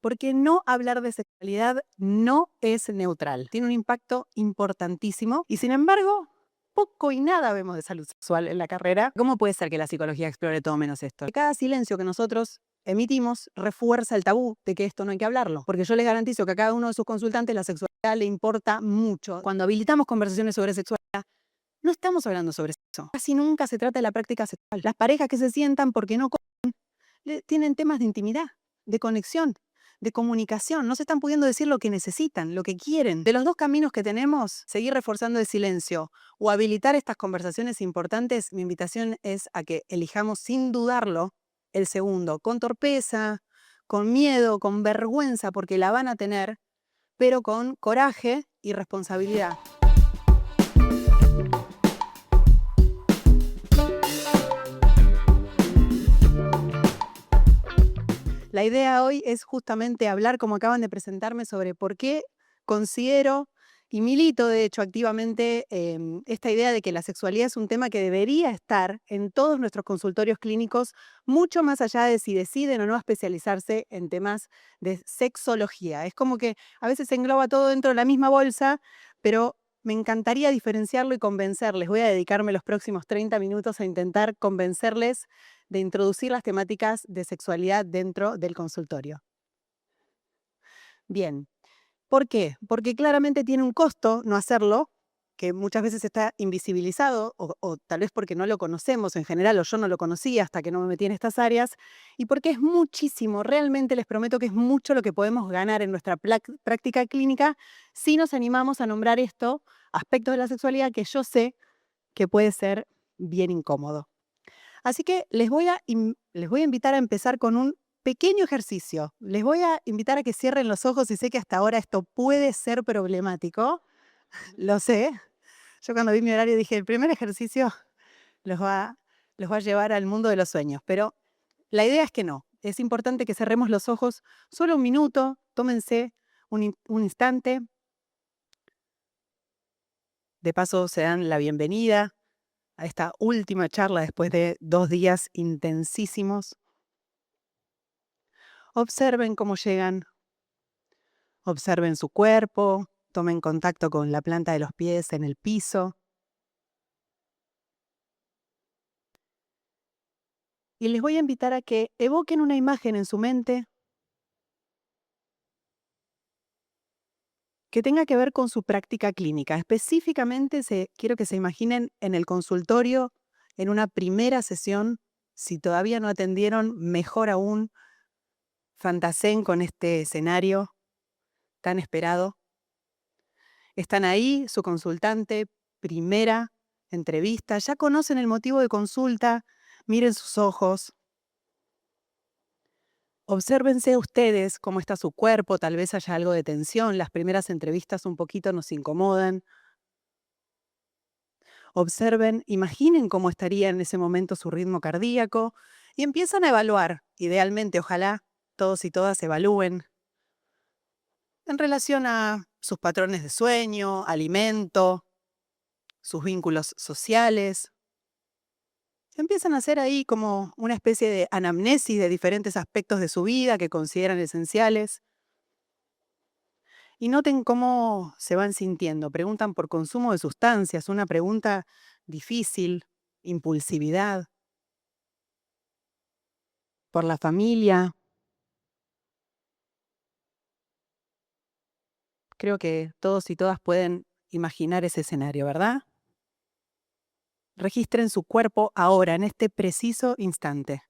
Porque no hablar de sexualidad no es neutral. Tiene un impacto importantísimo y sin embargo, poco y nada vemos de salud sexual en la carrera. ¿Cómo puede ser que la psicología explore todo menos esto? Cada silencio que nosotros emitimos refuerza el tabú de que esto no hay que hablarlo. Porque yo les garantizo que a cada uno de sus consultantes la sexualidad le importa mucho. Cuando habilitamos conversaciones sobre sexualidad, no estamos hablando sobre eso. Casi nunca se trata de la práctica sexual. Las parejas que se sientan porque no tienen temas de intimidad, de conexión, de comunicación. No se están pudiendo decir lo que necesitan, lo que quieren. De los dos caminos que tenemos, seguir reforzando el silencio o habilitar estas conversaciones importantes, mi invitación es a que elijamos sin dudarlo el segundo, con torpeza, con miedo, con vergüenza, porque la van a tener, pero con coraje y responsabilidad. La idea hoy es justamente hablar, como acaban de presentarme, sobre por qué considero y milito, de hecho, activamente esta idea de que la sexualidad es un tema que debería estar en todos nuestros consultorios clínicos, mucho más allá de si deciden o no especializarse en temas de sexología. Es como que a veces se engloba todo dentro de la misma bolsa, pero me encantaría diferenciarlo y convencerles. Voy a dedicarme los próximos 30 minutos a intentar convencerles de introducir las temáticas de sexualidad dentro del consultorio. Bien, ¿por qué? Porque claramente tiene un costo no hacerlo, que muchas veces está invisibilizado, o tal vez porque no lo conocemos en general, o yo no lo conocía hasta que no me metí en estas áreas, y porque es muchísimo, realmente les prometo que es mucho lo que podemos ganar en nuestra práctica clínica si nos animamos a nombrar esto, aspectos de la sexualidad que yo sé que puede ser bien incómodo. Así que les voy a invitar a empezar con un pequeño ejercicio. Les voy a invitar a que cierren los ojos y sé que hasta ahora esto puede ser problemático, lo sé. Yo cuando vi mi horario dije, el primer ejercicio los va, los va a llevar al mundo de los sueños, pero la idea es que no. Es importante que cerremos los ojos solo un minuto, tómense un instante, de paso se dan la bienvenida a esta última charla después de 2 días intensísimos. Observen cómo llegan, observen su cuerpo, tomen contacto con la planta de los pies en el piso. Y les voy a invitar a que evoquen una imagen en su mente que tenga que ver con su práctica clínica. Específicamente quiero que se imaginen en el consultorio, en una primera sesión. Si todavía no atendieron, mejor aún, fantaseen con este escenario tan esperado. Están ahí, su consultante, primera entrevista, ya conocen el motivo de consulta, miren sus ojos, obsérvense ustedes cómo está su cuerpo, tal vez haya algo de tensión, las primeras entrevistas un poquito nos incomodan. Observen, imaginen cómo estaría en ese momento su ritmo cardíaco y empiezan a evaluar, idealmente, ojalá todos y todas evalúen en relación a sus patrones de sueño, alimento, sus vínculos sociales. Empiezan a hacer ahí como una especie de anamnesis de diferentes aspectos de su vida que consideran esenciales. Y noten cómo se van sintiendo. Preguntan por consumo de sustancias, una pregunta difícil, impulsividad, por la familia. Creo que todos y todas pueden imaginar ese escenario, ¿verdad? Registren su cuerpo ahora, en este preciso instante.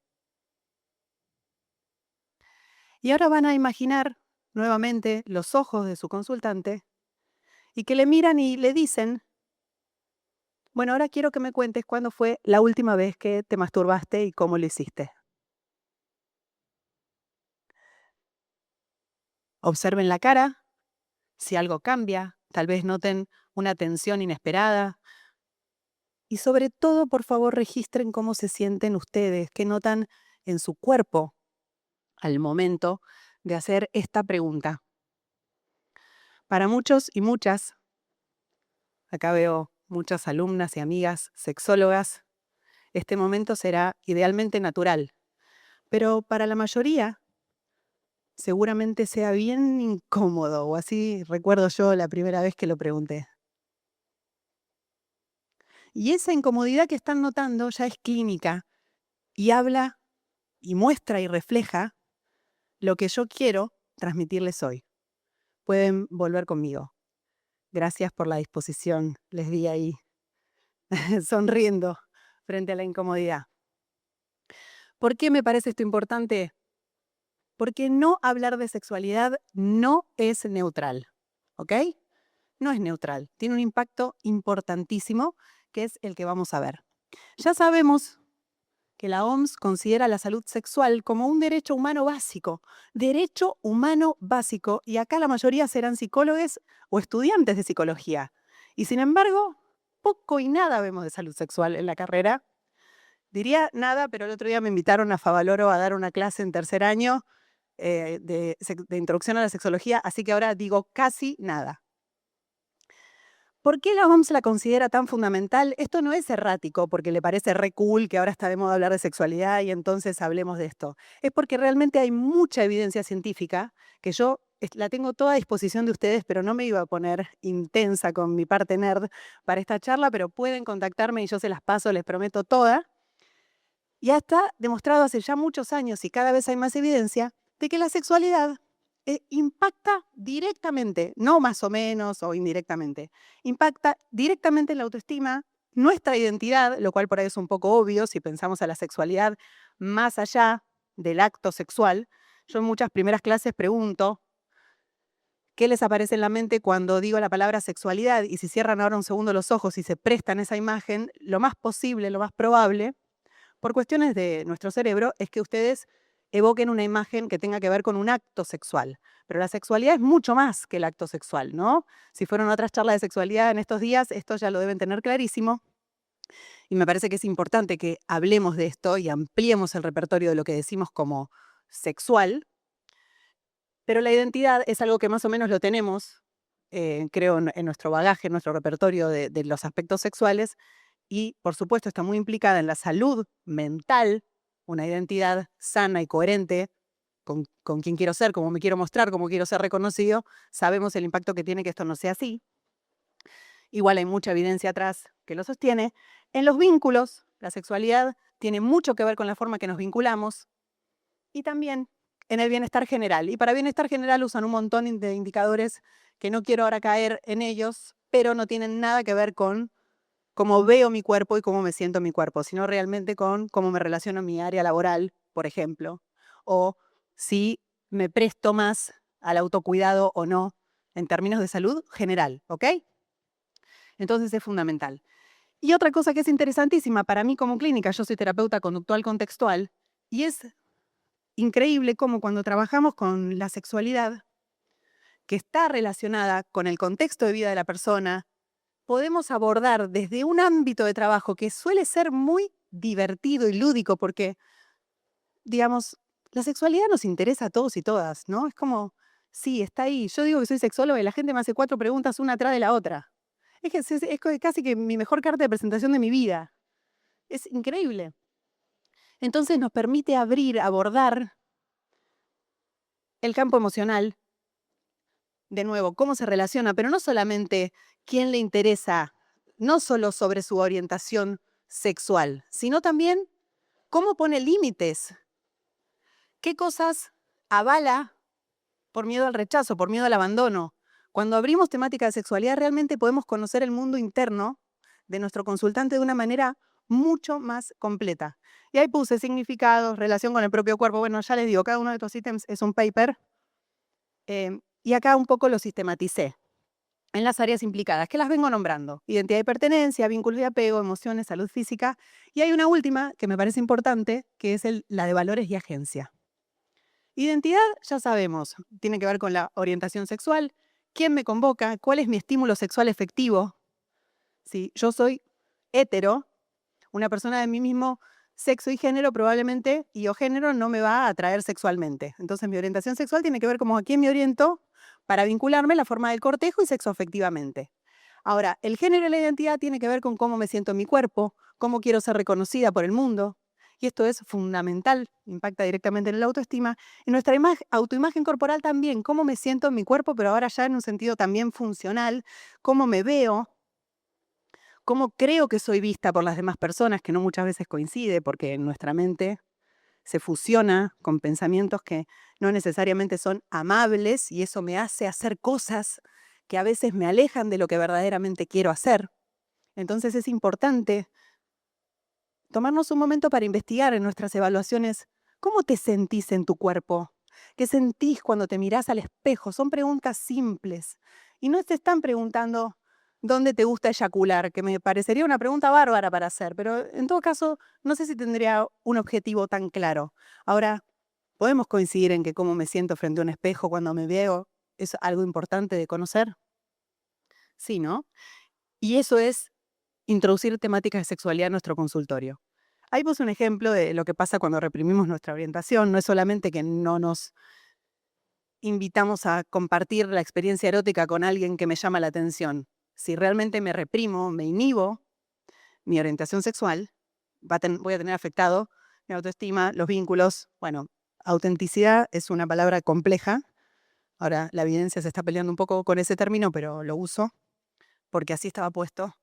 Y ahora van a imaginar nuevamente los ojos de su consultante y que le miran y le dicen: bueno, ahora quiero que me cuentes cuándo fue la última vez que te masturbaste y cómo lo hiciste. Observen la cara, si algo cambia, tal vez noten una tensión inesperada. Y sobre todo, por favor, registren cómo se sienten ustedes, qué notan en su cuerpo al momento de hacer esta pregunta. Para muchos y muchas, acá veo muchas alumnas y amigas sexólogas, este momento será idealmente natural, pero para la mayoría seguramente sea bien incómodo, o así recuerdo yo la primera vez que lo pregunté. Y esa incomodidad que están notando ya es clínica y habla y muestra y refleja lo que yo quiero transmitirles hoy. Pueden volver conmigo. Gracias por la disposición, les di ahí, sonriendo frente a la incomodidad. ¿Por qué me parece esto importante? Porque no hablar de sexualidad no es neutral, ¿ok? No es neutral, tiene un impacto importantísimo que es el que vamos a ver. Ya sabemos que la OMS considera la salud sexual como un derecho humano básico, y acá la mayoría serán psicólogos o estudiantes de psicología. Y sin embargo, poco y nada vemos de salud sexual en la carrera. Diría nada, pero el otro día me invitaron a Favaloro a dar una clase en tercer año de introducción a la sexología, así que ahora digo casi nada. ¿Por qué la OMS la considera tan fundamental? Esto no es errático porque le parece re cool que ahora está de moda hablar de sexualidad y entonces hablemos de esto. Es porque realmente hay mucha evidencia científica que yo la tengo toda a disposición de ustedes, pero no me iba a poner intensa con mi parte nerd para esta charla, pero pueden contactarme y yo se las paso, les prometo toda. Ya está demostrado hace ya muchos años y cada vez hay más evidencia de que la sexualidad impacta directamente, no más o menos o indirectamente, impacta directamente en la autoestima, nuestra identidad, lo cual por ahí es un poco obvio si pensamos a la sexualidad más allá del acto sexual. Yo en muchas primeras clases pregunto, ¿qué les aparece en la mente cuando digo la palabra sexualidad? Y si cierran ahora un segundo los ojos y se prestan esa imagen, lo más posible, lo más probable, por cuestiones de nuestro cerebro, es que ustedes evoquen una imagen que tenga que ver con un acto sexual. Pero la sexualidad es mucho más que el acto sexual, ¿no? Si fueron otras charlas de sexualidad en estos días, esto ya lo deben tener clarísimo. Y me parece que es importante que hablemos de esto y ampliemos el repertorio de lo que decimos como sexual. Pero la identidad es algo que más o menos lo tenemos, creo, en nuestro bagaje, en nuestro repertorio de los aspectos sexuales. Y, por supuesto, está muy implicada en la salud mental, una identidad sana y coherente con quién quiero ser, cómo me quiero mostrar, cómo quiero ser reconocido. Sabemos el impacto que tiene que esto no sea así. Igual hay mucha evidencia atrás que lo sostiene. En los vínculos, la sexualidad tiene mucho que ver con la forma que nos vinculamos y también en el bienestar general. Y para bienestar general usan un montón de indicadores que no quiero ahora caer en ellos, pero no tienen nada que ver con cómo veo mi cuerpo y cómo me siento en mi cuerpo, sino realmente con cómo me relaciono en mi área laboral, por ejemplo, o si me presto más al autocuidado o no en términos de salud general, ¿ok? Entonces es fundamental. Y otra cosa que es interesantísima para mí como clínica, yo soy terapeuta conductual contextual, y es increíble cómo cuando trabajamos con la sexualidad, que está relacionada con el contexto de vida de la persona, podemos abordar desde un ámbito de trabajo que suele ser muy divertido y lúdico porque, digamos, la sexualidad nos interesa a todos y todas, ¿no? Es como, sí, está ahí. Yo digo que soy sexóloga y la gente me hace 4 preguntas una atrás de la otra. Es que casi que mi mejor carta de presentación de mi vida. Es increíble. Entonces nos permite abordar el campo emocional, de nuevo, cómo se relaciona, pero no solamente quién le interesa, no solo sobre su orientación sexual, sino también cómo pone límites, qué cosas avala por miedo al rechazo, por miedo al abandono. Cuando abrimos temática de sexualidad, realmente podemos conocer el mundo interno de nuestro consultante de una manera mucho más completa. Y ahí puse significados, relación con el propio cuerpo. Bueno, ya les digo, cada uno de estos ítems es un paper. Y acá un poco lo sistematicé en las áreas implicadas, que las vengo nombrando: identidad y pertenencia, vínculos y apego, emociones, salud física. Y hay una última que me parece importante, que es la de valores y agencia. Identidad, ya sabemos, tiene que ver con la orientación sexual, quién me convoca, cuál es mi estímulo sexual efectivo. Si yo soy hetero, una persona de mi mismo sexo y género probablemente, y o género, no me va a atraer sexualmente. Entonces mi orientación sexual tiene que ver como a quién me oriento para vincularme, la forma del cortejo y sexo afectivamente. Ahora, el género y la identidad tiene que ver con cómo me siento en mi cuerpo, cómo quiero ser reconocida por el mundo. y esto es fundamental, impacta directamente en la autoestima, en nuestra autoimagen corporal también, cómo me siento en mi cuerpo, pero ahora ya en un sentido también funcional, cómo me veo, cómo creo que soy vista por las demás personas, que no muchas veces coincide, porque en nuestra mente se fusiona con pensamientos que no necesariamente son amables y eso me hace hacer cosas que a veces me alejan de lo que verdaderamente quiero hacer. Entonces es importante tomarnos un momento para investigar en nuestras evaluaciones cómo te sentís en tu cuerpo, qué sentís cuando te mirás al espejo. Son preguntas simples y no te están preguntando dónde te gusta eyacular, que me parecería una pregunta bárbara para hacer, pero en todo caso no sé si tendría un objetivo tan claro. Ahora, podemos coincidir en que cómo me siento frente a un espejo cuando me veo es algo importante de conocer. Sí, ¿no? Y eso es introducir temáticas de sexualidad en nuestro consultorio. Ahí puse un ejemplo de lo que pasa cuando reprimimos nuestra orientación. No es solamente que no nos invitamos a compartir la experiencia erótica con alguien que me llama la atención. Si realmente me reprimo, me inhibo mi orientación sexual, voy a tener afectado mi autoestima, los vínculos. Bueno, autenticidad es una palabra compleja. Ahora la evidencia se está peleando un poco con ese término, pero lo uso porque así estaba puesto.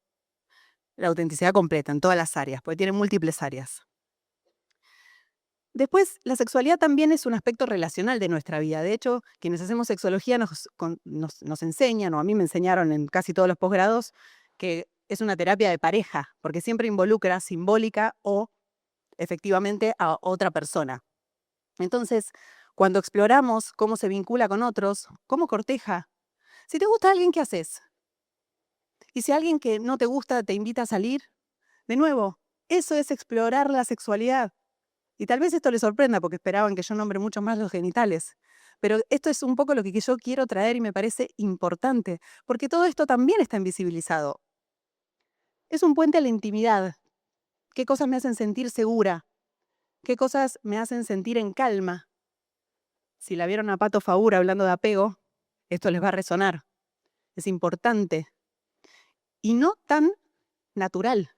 La autenticidad completa en todas las áreas, porque tiene múltiples áreas. Después, la sexualidad también es un aspecto relacional de nuestra vida. De hecho, quienes hacemos sexología nos enseñan, o a mí me enseñaron en casi todos los posgrados, que es una terapia de pareja, porque siempre involucra simbólica o efectivamente a otra persona. Entonces, cuando exploramos cómo se vincula con otros, cómo corteja, si te gusta alguien, ¿qué haces? Y si alguien que no te gusta te invita a salir, de nuevo, eso es explorar la sexualidad. Y tal vez esto les sorprenda porque esperaban que yo nombre mucho más los genitales. Pero esto es un poco lo que yo quiero traer y me parece importante, porque todo esto también está invisibilizado. Es un puente a la intimidad. ¿Qué cosas me hacen sentir segura? ¿Qué cosas me hacen sentir en calma? Si la vieron a Pato Faura hablando de apego, esto les va a resonar. Es importante y no tan natural.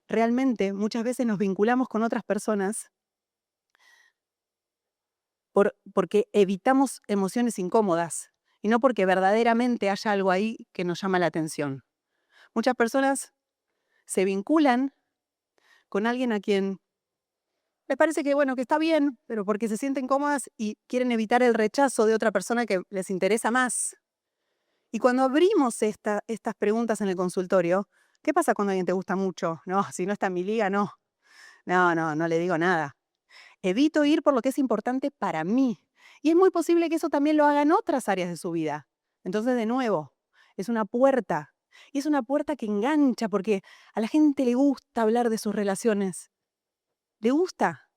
Realmente muchas veces nos vinculamos con otras personas porque evitamos emociones incómodas y no porque verdaderamente haya algo ahí que nos llama la atención. Muchas personas se vinculan con alguien a quien les parece que, bueno, que está bien, pero porque se sienten cómodas y quieren evitar el rechazo de otra persona que les interesa más. Y cuando abrimos estas preguntas en el consultorio, ¿qué pasa cuando alguien te gusta mucho? No, si no está en mi liga, no. No le digo nada. Evito ir por lo que es importante para mí. Y es muy posible que eso también lo haga en otras áreas de su vida. Entonces, de nuevo, es una puerta. Y es una puerta que engancha porque a la gente le gusta hablar de sus relaciones. Le gusta.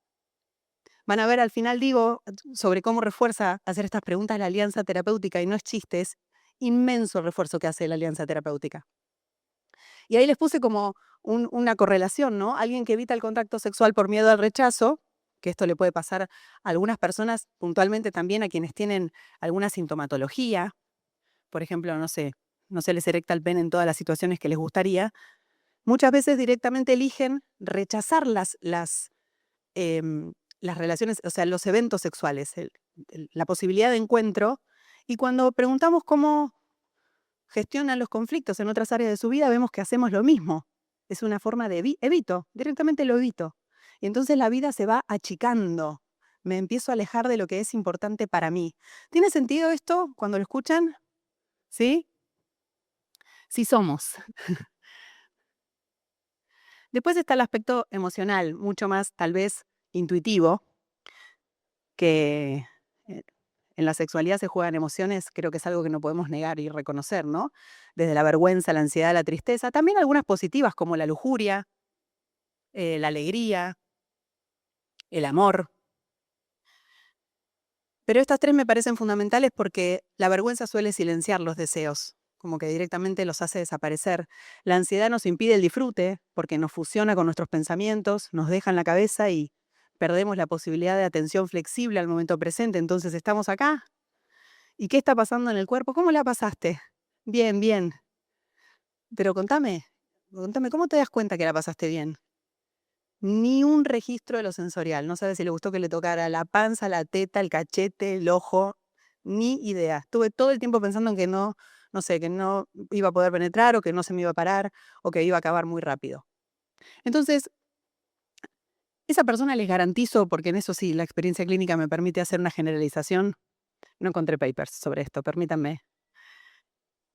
Van a ver, al final digo sobre cómo refuerza hacer estas preguntas la alianza terapéutica y no es chiste, es inmenso el refuerzo que hace la alianza terapéutica. Y ahí les puse como una correlación, ¿no? Alguien que evita el contacto sexual por miedo al rechazo, que esto le puede pasar a algunas personas, puntualmente también a quienes tienen alguna sintomatología, por ejemplo, no se les erecta el pene en todas las situaciones que les gustaría, muchas veces directamente eligen rechazar las relaciones, o sea, los eventos sexuales, la posibilidad de encuentro, y cuando preguntamos cómo gestionan los conflictos en otras áreas de su vida, vemos que hacemos lo mismo. Es una forma de evito, directamente lo evito. Y entonces la vida se va achicando. Me empiezo a alejar de lo que es importante para mí. ¿Tiene sentido esto cuando lo escuchan? ¿Sí? Sí somos. Después está el aspecto emocional, mucho más tal vez intuitivo, que eh, en la sexualidad se juegan emociones, creo que es algo que no podemos negar y reconocer, ¿no? Desde la vergüenza, la ansiedad, la tristeza, también algunas positivas como la lujuria, la alegría, el amor. Pero estas tres me parecen fundamentales porque la vergüenza suele silenciar los deseos, como que directamente los hace desaparecer. La ansiedad nos impide el disfrute porque nos fusiona con nuestros pensamientos, nos deja en la cabeza y perdemos la posibilidad de atención flexible al momento presente. Entonces estamos acá. ¿Y qué está pasando en el cuerpo? ¿Cómo la pasaste? Bien, bien. Pero contame, ¿cómo te das cuenta que la pasaste bien? Ni un registro de lo sensorial. No sabe si le gustó que le tocara la panza, la teta, el cachete, el ojo. Ni idea. Estuve todo el tiempo pensando en que no sé, que no iba a poder penetrar o que no se me iba a parar o que iba a acabar muy rápido. Entonces, esa persona les garantizo, porque en eso sí, la experiencia clínica me permite hacer una generalización. No encontré papers sobre esto, permítanme,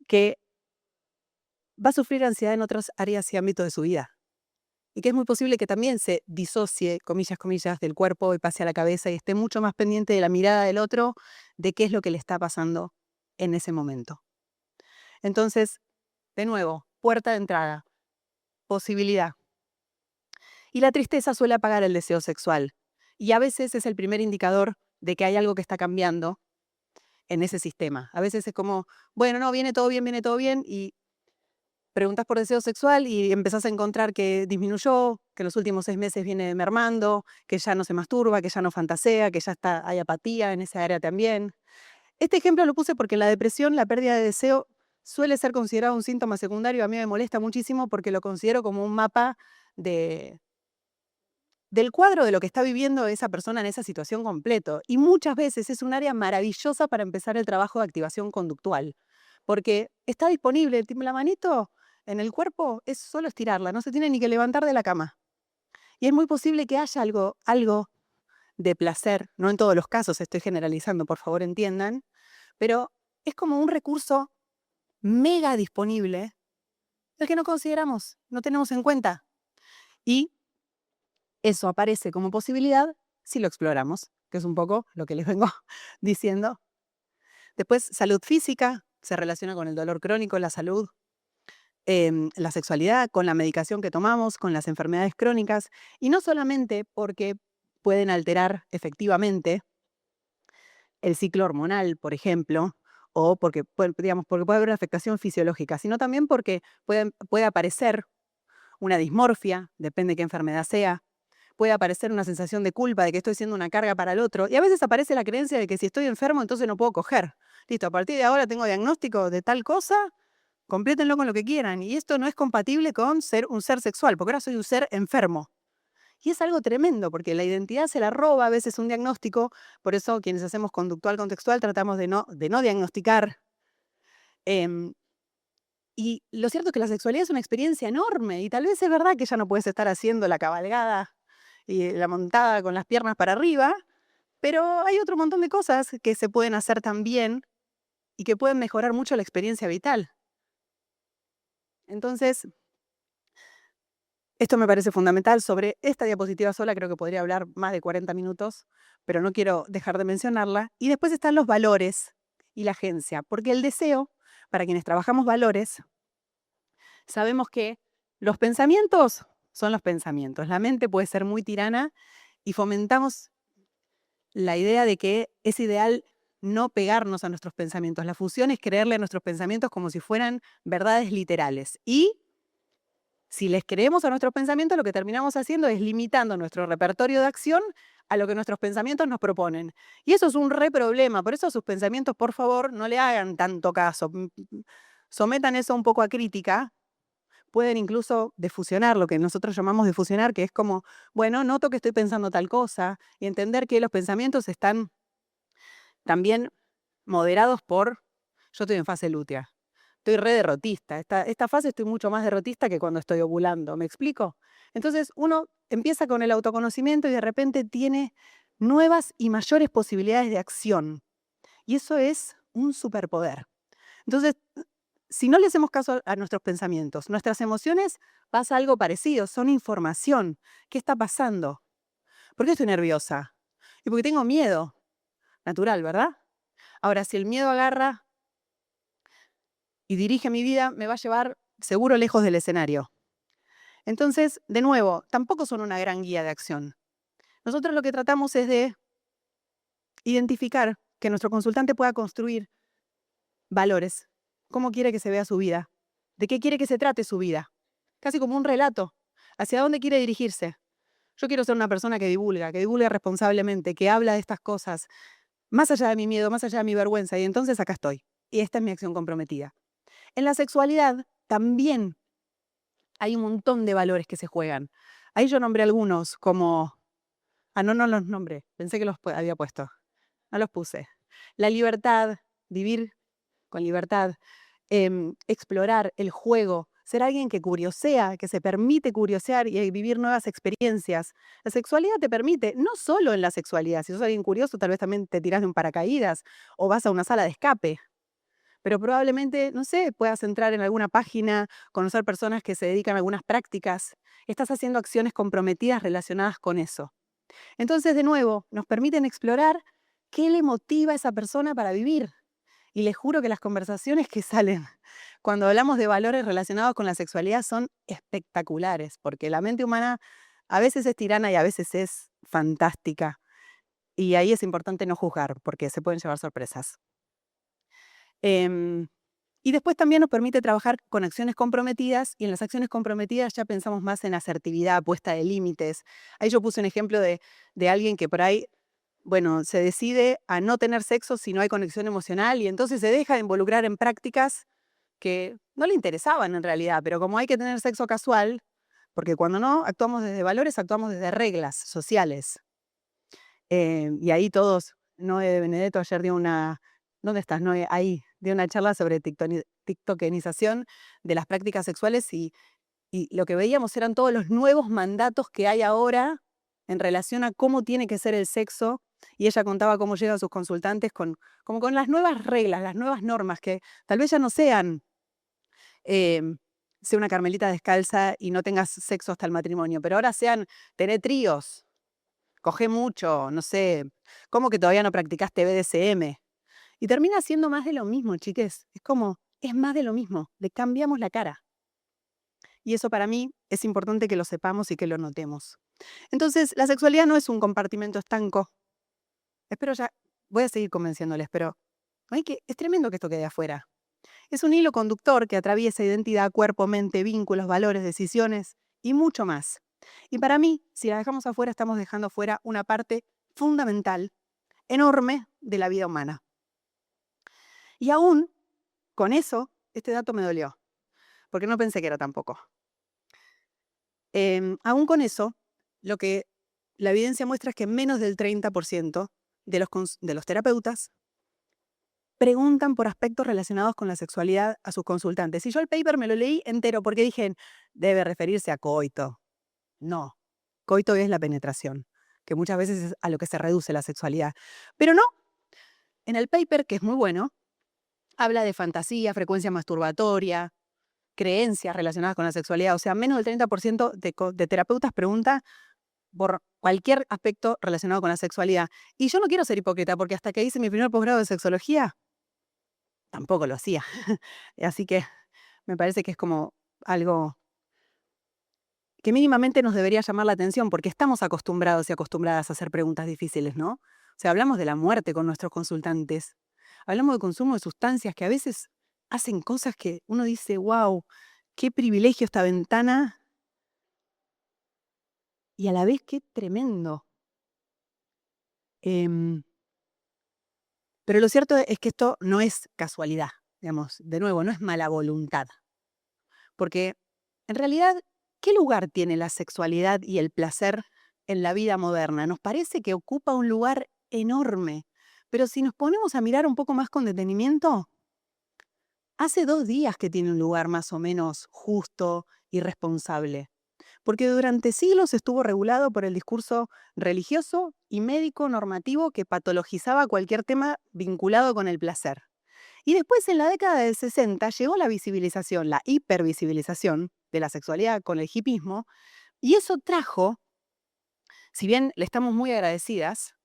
que va a sufrir ansiedad en otras áreas y ámbitos de su vida. Y que es muy posible que también se disocie, comillas, comillas, del cuerpo y pase a la cabeza y esté mucho más pendiente de la mirada del otro, de qué es lo que le está pasando en ese momento. Entonces, de nuevo, puerta de entrada, posibilidad. Y la tristeza suele apagar el deseo sexual. Y a veces es el primer indicador de que hay algo que está cambiando en ese sistema. A veces es como, bueno, no, viene todo bien, y preguntas por deseo sexual y empezás a encontrar que disminuyó, que en los últimos 6 meses viene mermando, que ya no se masturba, que ya no fantasea, que ya hay apatía en esa área también. Este ejemplo lo puse porque en la depresión la pérdida de deseo suele ser considerado un síntoma secundario. A mí me molesta muchísimo porque lo considero como un mapa de, del cuadro de lo que está viviendo esa persona en esa situación completo. Y muchas veces es un área maravillosa para empezar el trabajo de activación conductual, porque está disponible, la manito en el cuerpo es solo estirarla, no se tiene ni que levantar de la cama. Y es muy posible que haya algo de placer, no en todos los casos, estoy generalizando, por favor entiendan, pero es como un recurso mega disponible, el que no consideramos, no tenemos en cuenta. Y eso aparece como posibilidad si lo exploramos, que es un poco lo que les vengo diciendo. Después, salud física, se relaciona con el dolor crónico, la salud, la sexualidad, con la medicación que tomamos, con las enfermedades crónicas, y no solamente porque pueden alterar efectivamente el ciclo hormonal, por ejemplo, o porque, digamos, porque puede haber una afectación fisiológica, sino también porque puede aparecer una dismorfia, depende de qué enfermedad sea, puede aparecer una sensación de culpa de que estoy siendo una carga para el otro, y a veces aparece la creencia de que si estoy enfermo entonces no puedo coger. Listo, a partir de ahora tengo diagnóstico de tal cosa, complétenlo con lo que quieran, y esto no es compatible con ser un ser sexual, porque ahora soy un ser enfermo. Y es algo tremendo, porque la identidad se la roba a veces un diagnóstico, por eso quienes hacemos conductual contextual tratamos de no diagnosticar. em, y lo cierto es que la sexualidad es una experiencia enorme, y tal vez es verdad que ya no puedes estar haciendo la cabalgada y la montada con las piernas para arriba, pero hay otro montón de cosas que se pueden hacer también y que pueden mejorar mucho la experiencia vital. Entonces, esto me parece fundamental. Sobre esta diapositiva sola creo que podría hablar más de 40 minutos, pero no quiero dejar de mencionarla. Y después están los valores y la agencia, porque el deseo, para quienes trabajamos valores, sabemos que los pensamientos son los pensamientos. La mente puede ser muy tirana y fomentamos la idea de que es ideal no pegarnos a nuestros pensamientos. La fusión es creerle a nuestros pensamientos como si fueran verdades literales. Y si les creemos a nuestros pensamientos, lo que terminamos haciendo es limitando nuestro repertorio de acción a lo que nuestros pensamientos nos proponen. Y eso es un re problema. Por eso a sus pensamientos, por favor, no le hagan tanto caso. Sometan eso un poco a crítica. Pueden incluso defusionar, lo que nosotros llamamos defusionar, que es como, bueno, noto que estoy pensando tal cosa, y entender que los pensamientos están también moderados por, yo estoy en fase lútea, estoy re derrotista, esta fase estoy mucho más derrotista que cuando estoy ovulando, ¿me explico? Entonces uno empieza con el autoconocimiento y de repente tiene nuevas y mayores posibilidades de acción, y eso es un superpoder. Entonces, si no le hacemos caso a nuestros pensamientos, nuestras emociones, pasa algo parecido, son información. ¿Qué está pasando? ¿Por qué estoy nerviosa? Y porque tengo miedo. Natural, ¿verdad? Ahora, si el miedo agarra y dirige mi vida, me va a llevar seguro lejos del escenario. Entonces, de nuevo, tampoco son una gran guía de acción. Nosotros lo que tratamos es de identificar que nuestro consultante pueda construir valores. ¿Cómo quiere que se vea su vida? ¿De qué quiere que se trate su vida? Casi como un relato. ¿Hacia dónde quiere dirigirse? Yo quiero ser una persona que divulga responsablemente, que habla de estas cosas, más allá de mi miedo, más allá de mi vergüenza, y entonces acá estoy. Y esta es mi acción comprometida. En la sexualidad también hay un montón de valores que se juegan. Ahí yo nombré algunos como, no los nombré, pensé que los había puesto, no los puse. La libertad, vivir con libertad, explorar el juego, ser alguien que curiosea, que se permite curiosear y vivir nuevas experiencias. La sexualidad te permite, no solo en la sexualidad, si sos alguien curioso, tal vez también te tirás de un paracaídas o vas a una sala de escape, pero probablemente, no sé, puedas entrar en alguna página, conocer personas que se dedican a algunas prácticas. Estás haciendo acciones comprometidas relacionadas con eso. Entonces, de nuevo, nos permiten explorar qué le motiva a esa persona para vivir. Y les juro que las conversaciones que salen cuando hablamos de valores relacionados con la sexualidad son espectaculares, porque la mente humana a veces es tirana y a veces es fantástica. Y ahí es importante no juzgar, porque se pueden llevar sorpresas. Em, y después también nos permite trabajar con acciones comprometidas, y en las acciones comprometidas ya pensamos más en asertividad, puesta de límites. Ahí yo puse un ejemplo de alguien que por ahí, bueno, se decide a no tener sexo si no hay conexión emocional y entonces se deja de involucrar en prácticas que no le interesaban en realidad, pero como hay que tener sexo casual, porque cuando no actuamos desde valores, actuamos desde reglas sociales. Y ahí todos, Noé de Benedetto ayer dio una, ¿dónde estás, Noé? Ahí, dio una charla sobre tiktokenización de las prácticas sexuales y lo que veíamos eran todos los nuevos mandatos que hay ahora en relación a cómo tiene que ser el sexo. Y ella contaba cómo llegan sus consultantes como con las nuevas reglas, las nuevas normas, que tal vez ya no sean, sea una carmelita descalza y no tengas sexo hasta el matrimonio, pero ahora sean tener tríos, coge mucho, no sé, ¿cómo que todavía no practicaste BDSM? Y termina siendo más de lo mismo, chiques. Es como, es más de lo mismo, le cambiamos la cara. Y eso para mí es importante que lo sepamos y que lo notemos. Entonces, la sexualidad no es un compartimento estanco. Espero ya, voy a seguir convenciéndoles, pero es tremendo que esto quede afuera. Es un hilo conductor que atraviesa identidad, cuerpo, mente, vínculos, valores, decisiones y mucho más. Y para mí, si la dejamos afuera, estamos dejando afuera una parte fundamental, enorme, de la vida humana. Y aún con eso, este dato me dolió, porque no pensé que era tan poco. Aún con eso, lo que la evidencia muestra es que menos del 30% de los terapeutas preguntan por aspectos relacionados con la sexualidad a sus consultantes. Y yo el paper me lo leí entero porque dije, debe referirse a coito. No, coito es la penetración, que muchas veces es a lo que se reduce la sexualidad. Pero no, en el paper, que es muy bueno, habla de fantasía, frecuencia masturbatoria, creencias relacionadas con la sexualidad. O sea, menos del 30% de terapeutas pregunta por cualquier aspecto relacionado con la sexualidad. Y yo no quiero ser hipócrita, porque hasta que hice mi primer posgrado de sexología, tampoco lo hacía. Así que me parece que es como algo que mínimamente nos debería llamar la atención, porque estamos acostumbrados y acostumbradas a hacer preguntas difíciles, ¿no? O sea, hablamos de la muerte con nuestros consultantes, hablamos de consumo de sustancias que a veces hacen cosas que uno dice, wow, qué privilegio esta ventana, y a la vez qué tremendo. Em, pero lo cierto es que esto no es casualidad, digamos, de nuevo, no es mala voluntad, porque en realidad, ¿qué lugar tiene la sexualidad y el placer en la vida moderna? Nos parece que ocupa un lugar enorme, pero si nos ponemos a mirar un poco más con detenimiento, hace 2 días que tiene un lugar más o menos justo y responsable, porque durante siglos estuvo regulado por el discurso religioso y médico normativo que patologizaba cualquier tema vinculado con el placer. Y después, en la década del 60, llegó la visibilización, la hipervisibilización de la sexualidad con el hipismo, y eso trajo, si bien le estamos muy agradecidas,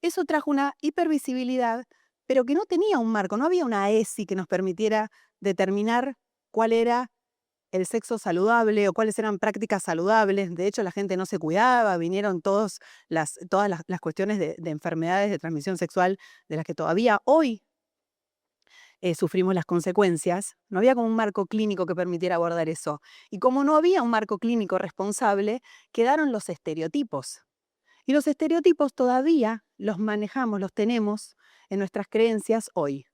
eso trajo una hipervisibilidad, pero que no tenía un marco, no había una ESI que nos permitiera determinar cuál era el sexo saludable o cuáles eran prácticas saludables. De hecho, la gente no se cuidaba, vinieron todas las cuestiones de enfermedades de transmisión sexual de las que todavía hoy sufrimos las consecuencias. No había como un marco clínico que permitiera abordar eso. Y como no había un marco clínico responsable, quedaron los estereotipos. Y los estereotipos todavía los manejamos, los tenemos en nuestras creencias hoy.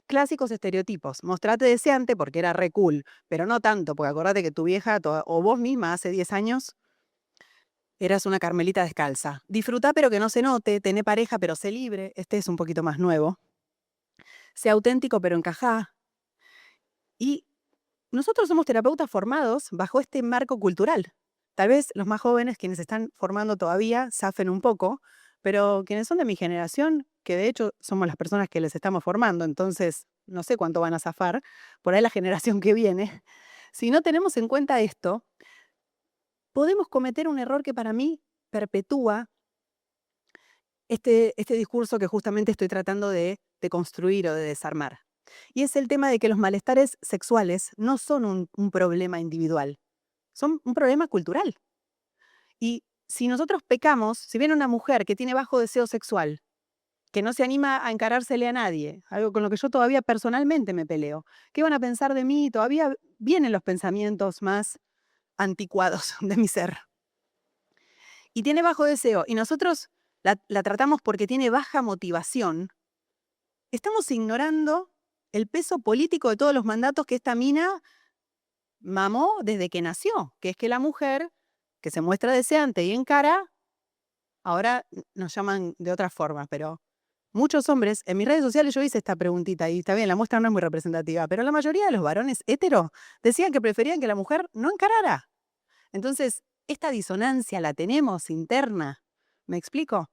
Clásicos estereotipos. Mostrate deseante porque era re cool, pero no tanto, porque acordate que tu vieja o vos misma hace 10 años eras una carmelita descalza. Disfrutá pero que no se note, tené pareja pero sé libre, este es un poquito más nuevo. Sé auténtico pero encajá. Y nosotros somos terapeutas formados bajo este marco cultural. Tal vez los más jóvenes, quienes se están formando todavía, zafen un poco, pero quienes son de mi generación, que de hecho somos las personas que les estamos formando, entonces no sé cuánto van a zafar, por ahí la generación que viene, si no tenemos en cuenta esto, podemos cometer un error que para mí perpetúa este discurso que justamente estoy tratando de construir o de desarmar. Y es el tema de que los malestares sexuales no son un problema individual, son un problema cultural. Y si nosotros pecamos, si viene una mujer que tiene bajo deseo sexual, que no se anima a encarársele a nadie, algo con lo que yo todavía personalmente me peleo, ¿qué van a pensar de mí? Todavía vienen los pensamientos más anticuados de mi ser. Y tiene bajo deseo, y nosotros la tratamos porque tiene baja motivación, estamos ignorando el peso político de todos los mandatos que esta mina mamó desde que nació, que es que la mujer que se muestra deseante y encara, ahora nos llaman de otra forma, pero muchos hombres, en mis redes sociales yo hice esta preguntita y está bien, la muestra no es muy representativa, pero la mayoría de los varones hetero decían que preferían que la mujer no encarara. Entonces, esta disonancia la tenemos interna. ¿Me explico?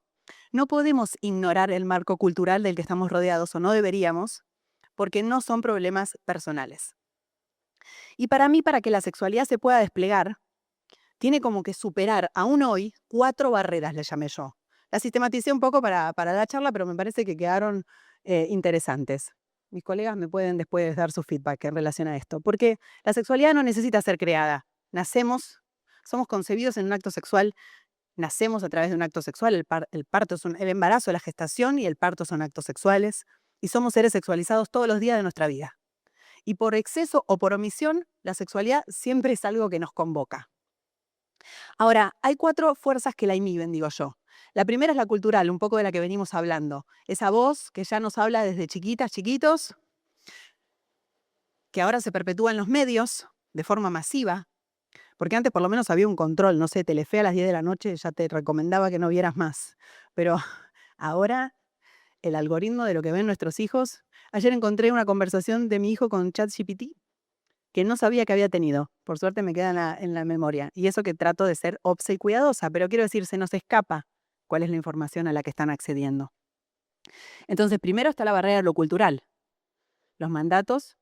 No podemos ignorar el marco cultural del que estamos rodeados o no deberíamos, porque no son problemas personales. Y para mí, para que la sexualidad se pueda desplegar, tiene como que superar, aún hoy, 4 barreras, le llamé yo. La sistematicé un poco para la charla, pero me parece que quedaron interesantes. Mis colegas me pueden después dar su feedback en relación a esto, porque la sexualidad no necesita ser creada. Nacemos, somos concebidos en un acto sexual, nacemos a través de un acto sexual, el parto el embarazo, la gestación y el parto son actos sexuales, y somos seres sexualizados todos los días de nuestra vida. Y por exceso o por omisión, la sexualidad siempre es algo que nos convoca. Ahora, hay 4 fuerzas que la inhiben, digo yo. La primera es la cultural, un poco de la que venimos hablando. Esa voz que ya nos habla desde chiquitas, chiquitos, que ahora se perpetúa en los medios de forma masiva, porque antes por lo menos había un control, no sé, Telefe a las 10 de la noche ya te recomendaba que no vieras más. Pero ahora el algoritmo de lo que ven nuestros hijos. Ayer encontré una conversación de mi hijo con ChatGPT que no sabía que había tenido. Por suerte me queda en la memoria. Y eso que trato de ser obse y cuidadosa, pero quiero decir, se nos escapa cuál es la información a la que están accediendo. Entonces, primero está la barrera de lo cultural. Los mandatos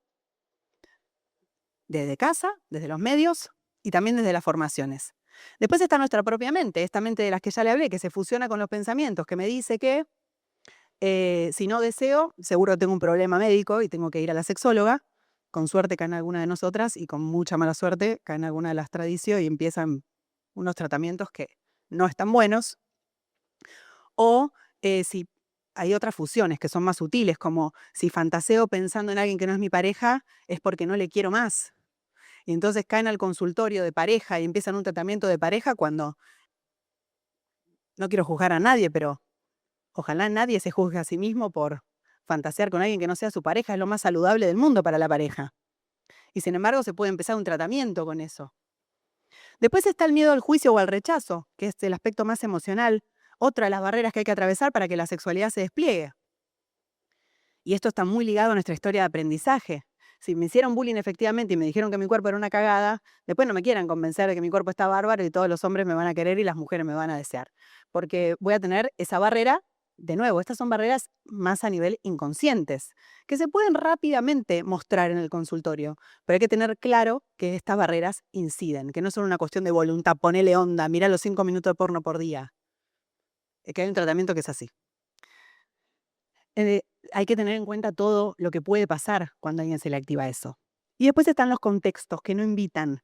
desde casa, desde los medios y también desde las formaciones. Después está nuestra propia mente, esta mente de las que ya le hablé, que se fusiona con los pensamientos, que me dice que si no deseo, seguro tengo un problema médico y tengo que ir a la sexóloga. Con suerte cae en alguna de nosotras y con mucha mala suerte cae en alguna de las tradiciones y empiezan unos tratamientos que no están buenos. O si hay otras fusiones que son más sutiles, como si fantaseo pensando en alguien que no es mi pareja, es porque no le quiero más. Y entonces caen al consultorio de pareja y empiezan un tratamiento de pareja cuando no quiero juzgar a nadie, pero ojalá nadie se juzgue a sí mismo por fantasear con alguien que no sea su pareja, es lo más saludable del mundo para la pareja. Y sin embargo se puede empezar un tratamiento con eso. Después está el miedo al juicio o al rechazo, que es el aspecto más emocional, otra de las barreras que hay que atravesar para que la sexualidad se despliegue. Y esto está muy ligado a nuestra historia de aprendizaje. Si me hicieron bullying efectivamente y me dijeron que mi cuerpo era una cagada, después no me quieran convencer de que mi cuerpo está bárbaro y todos los hombres me van a querer y las mujeres me van a desear. Porque voy a tener esa barrera, de nuevo, estas son barreras más a nivel inconscientes, que se pueden rápidamente mostrar en el consultorio, pero hay que tener claro que estas barreras inciden, que no son una cuestión de voluntad, ponele onda, mira los 5 minutos de porno por día. Es que hay un tratamiento que es así. Eh, Hay que tener en cuenta todo lo que puede pasar cuando a alguien se le activa eso. Y después están los contextos que no invitan,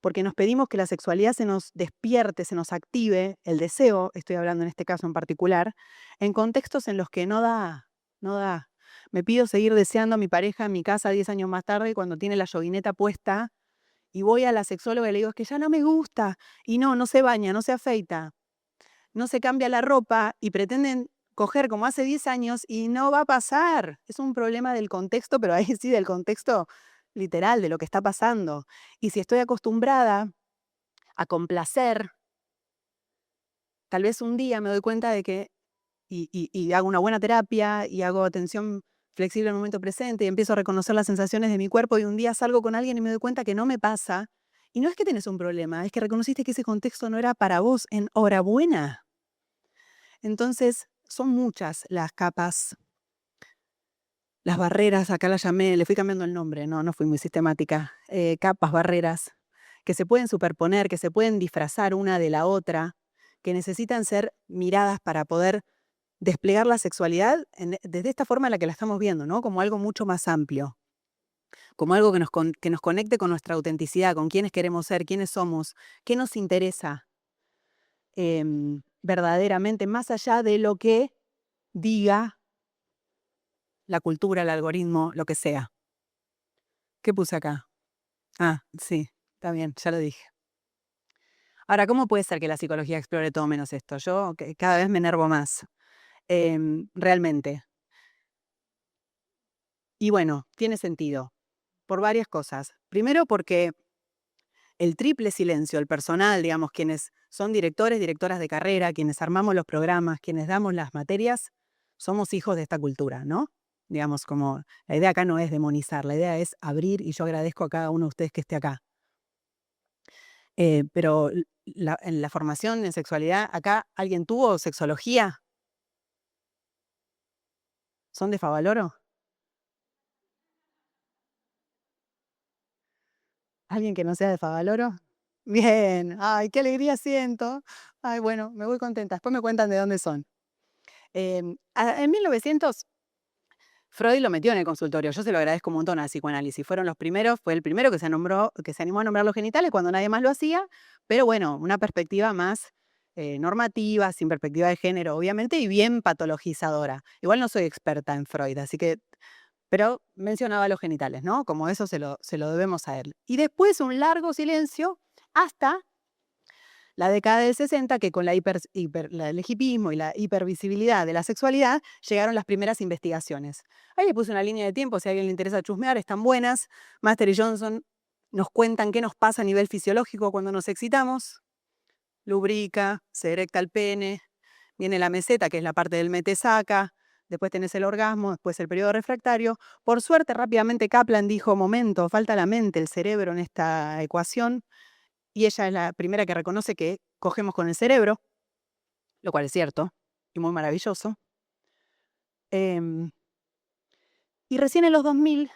porque nos pedimos que la sexualidad se nos despierte, se nos active, el deseo, estoy hablando en este caso en particular, en contextos en los que no da, no da. Me pido seguir deseando a mi pareja en mi casa 10 años más tarde cuando tiene la yoguineta puesta y voy a la sexóloga y le digo, es que ya no me gusta, y no se baña, no se afeita, no se cambia la ropa y pretenden coger como hace 10 años y no va a pasar. Es un problema del contexto, pero ahí sí del contexto literal de lo que está pasando. Y si estoy acostumbrada a complacer Tal vez un día me doy cuenta de que, y hago una buena terapia y hago atención flexible en el momento presente y empiezo a reconocer las sensaciones de mi cuerpo y un día salgo con alguien y me doy cuenta que no me pasa. Y no es que tenés un problema, es que reconociste que ese contexto no era para vos. Enhorabuena. Entonces, son muchas las capas, las barreras, acá las llamé, le fui cambiando el nombre, no fui muy sistemática. Capas, barreras, que se pueden superponer, que se pueden disfrazar una de la otra, que necesitan ser miradas para poder desplegar la sexualidad desde esta forma en la que la estamos viendo, ¿no? Como algo mucho más amplio, como algo que nos conecte con nuestra autenticidad, con quiénes queremos ser, quiénes somos, qué nos interesa verdaderamente, más allá de lo que diga la cultura, el algoritmo, lo que sea. ¿Qué puse acá? Ah, sí, está bien, ya lo dije. Ahora, ¿cómo puede ser que la psicología explore todo menos esto? Yo cada vez me enervo más, realmente. Y bueno, tiene sentido, por varias cosas. Primero porque el triple silencio, el personal, digamos, quienes son directores, directoras de carrera, quienes armamos los programas, quienes damos las materias, somos hijos de esta cultura, ¿no? Digamos, como la idea acá no es demonizar, la idea es abrir y yo agradezco a cada uno de ustedes que esté acá. Pero en la formación en sexualidad, acá alguien tuvo sexología, ¿son de Favaloro? ¿Alguien que no sea de Favaloro? Bien, ay, qué alegría siento. Ay, bueno, me voy contenta. Después me cuentan de dónde son. En 1900 Freud lo metió en el consultorio. Yo se lo agradezco un montón al psicoanálisis. Fueron los primeros, fue el primero que se animó a nombrar los genitales cuando nadie más lo hacía, pero bueno, una perspectiva más normativa, sin perspectiva de género, obviamente, y bien patologizadora. Igual no soy experta en Freud, así que, pero mencionaba los genitales, ¿no? Como eso se lo debemos a él. Y después un largo silencio hasta la década del 60, que con el hipismo y la hipervisibilidad de la sexualidad llegaron las primeras investigaciones. Ahí le puse una línea de tiempo, si a alguien le interesa chusmear, están buenas. Master y Johnson nos cuentan qué nos pasa a nivel fisiológico cuando nos excitamos. Lubrica, se erecta el pene, viene la meseta, que es la parte del mete-saca, después tenés el orgasmo, después el periodo refractario. Por suerte, rápidamente Kaplan dijo, momento, falta la mente, el cerebro en esta ecuación, y ella es la primera que reconoce que cogemos con el cerebro, lo cual es cierto y muy maravilloso. Em, y recién en los 2000,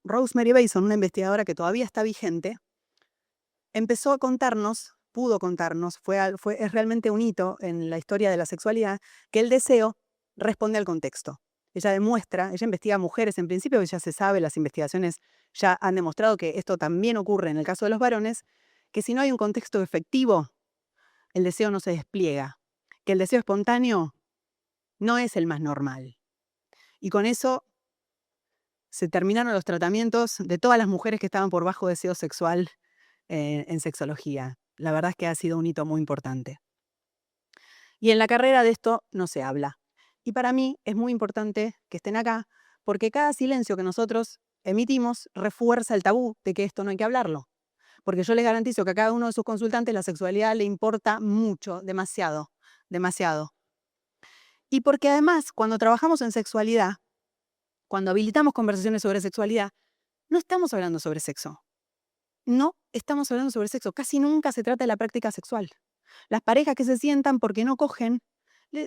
Rosemary Bason, una investigadora que todavía está vigente, empezó a contarnos, pudo contarnos, es realmente un hito en la historia de la sexualidad, que el deseo responde al contexto. Ella investiga mujeres en principio, ya se sabe, las investigaciones ya han demostrado que esto también ocurre en el caso de los varones, que si no hay un contexto efectivo, el deseo no se despliega, que el deseo espontáneo no es el más normal. Y con eso se terminaron los tratamientos de todas las mujeres que estaban por bajo deseo sexual en sexología. La verdad es que ha sido un hito muy importante. Y en la carrera de esto no se habla. Y para mí es muy importante que estén acá porque cada silencio que nosotros emitimos refuerza el tabú de que esto no hay que hablarlo. Porque yo les garantizo que a cada uno de sus consultantes la sexualidad le importa mucho, demasiado, demasiado. Y porque además, cuando trabajamos en sexualidad, cuando habilitamos conversaciones sobre sexualidad, no estamos hablando sobre sexo. No estamos hablando sobre sexo. Casi nunca se trata de la práctica sexual. Las parejas que se sientan porque no cogen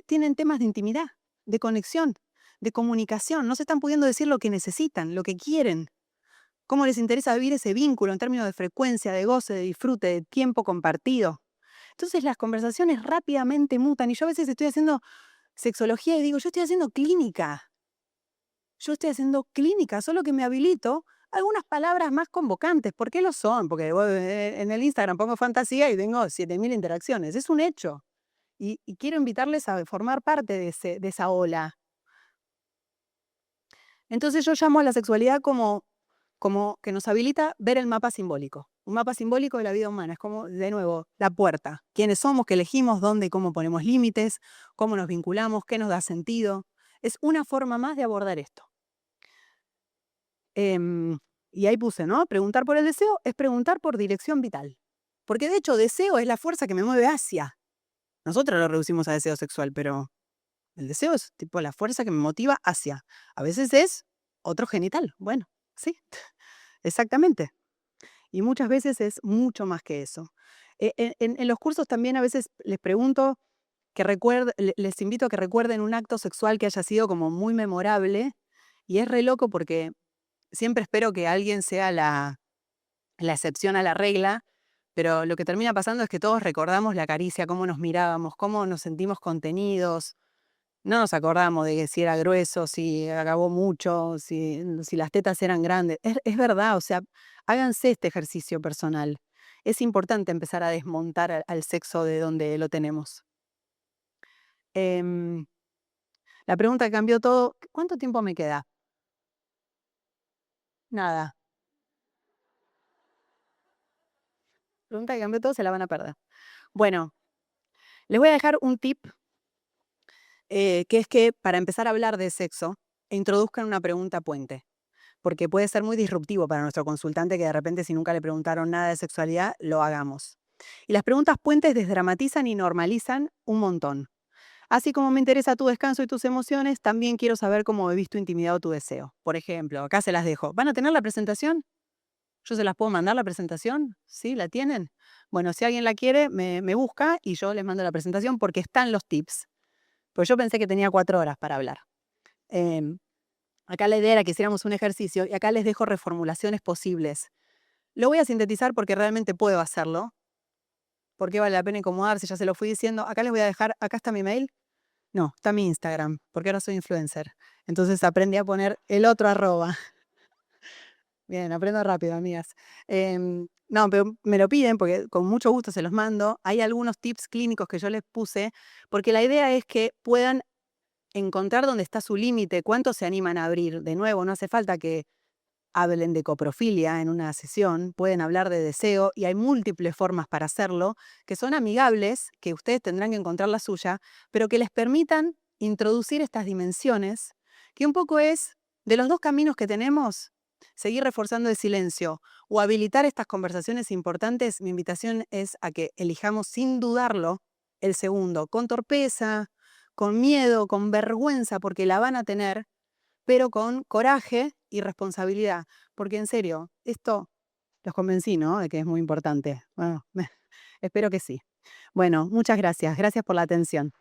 tienen temas de intimidad, de conexión, de comunicación. No se están pudiendo decir lo que necesitan, lo que quieren. Cómo les interesa vivir ese vínculo en términos de frecuencia, de goce, de disfrute, de tiempo compartido. Entonces las conversaciones rápidamente mutan y yo a veces estoy haciendo sexología y digo, yo estoy haciendo clínica. Yo estoy haciendo clínica, solo que me habilito algunas palabras más convocantes. ¿Por qué lo son? Porque en el Instagram pongo fantasía y tengo 7000 interacciones. Es un hecho. Y quiero invitarles a formar parte de esa ola. Entonces yo llamo a la sexualidad como que nos habilita ver el mapa simbólico. Un mapa simbólico de la vida humana. Es como, de nuevo, la puerta. Quiénes somos, qué elegimos, dónde y cómo ponemos límites, cómo nos vinculamos, qué nos da sentido. Es una forma más de abordar esto. Y ahí puse, ¿no? Preguntar por el deseo es preguntar por dirección vital. Porque de hecho, deseo es la fuerza que me mueve hacia, Nosotros lo reducimos a deseo sexual, pero el deseo es tipo la fuerza que me motiva hacia. A veces es otro genital. Bueno, sí, exactamente. Y muchas veces es mucho más que eso. En los cursos también a veces les pregunto les invito a que recuerden un acto sexual que haya sido como muy memorable. Y es re loco porque siempre espero que alguien sea la excepción a la regla, pero lo que termina pasando es que todos recordamos la caricia, cómo nos mirábamos, cómo nos sentimos contenidos. No nos acordamos de que si era grueso, si acabó mucho, si las tetas eran grandes. Es verdad, o sea, háganse este ejercicio personal. Es importante empezar a desmontar al sexo de donde lo tenemos. Em, la pregunta que cambió todo, ¿cuánto tiempo me queda? Nada. Pregunta que cambió todo, se la van a perder. Bueno, les voy a dejar un tip, que es que para empezar a hablar de sexo, introduzcan una pregunta puente, porque puede ser muy disruptivo para nuestro consultante que de repente si nunca le preguntaron nada de sexualidad, lo hagamos. Y las preguntas puentes desdramatizan y normalizan un montón. Así como me interesa tu descanso y tus emociones, también quiero saber cómo vivís tu intimidad o tu deseo. Por ejemplo, acá se las dejo. ¿Van a tener la presentación? ¿Yo se las puedo mandar la presentación? ¿Sí? ¿La tienen? Bueno, si alguien la quiere, me busca y yo les mando la presentación porque están los tips. Pues yo pensé que tenía 4 horas para hablar. Em, Acá la idea era que hiciéramos un ejercicio y acá les dejo reformulaciones posibles. Lo voy a sintetizar porque realmente puedo hacerlo. ¿Por qué vale la pena incomodarse? Ya se lo fui diciendo. Acá les voy a dejar, acá está mi mail. No, está mi Instagram, porque ahora soy influencer. Entonces aprendí a poner el otro arroba. Bien, aprendo rápido, amigas. No, pero me lo piden porque con mucho gusto se los mando. Hay algunos tips clínicos que yo les puse, porque la idea es que puedan encontrar dónde está su límite, cuánto se animan a abrir. De nuevo, no hace falta que hablen de coprofilia en una sesión, pueden hablar de deseo y hay múltiples formas para hacerlo, que son amigables, que ustedes tendrán que encontrar la suya, pero que les permitan introducir estas dimensiones, que un poco es, de los dos caminos que tenemos, seguir reforzando el silencio o habilitar estas conversaciones importantes. Mi invitación es a que elijamos sin dudarlo el segundo, con torpeza, con miedo, con vergüenza, porque la van a tener, pero con coraje y responsabilidad. Porque en serio, esto los convencí, ¿no? De que es muy importante. Bueno, espero que sí. Bueno, muchas gracias. Gracias por la atención.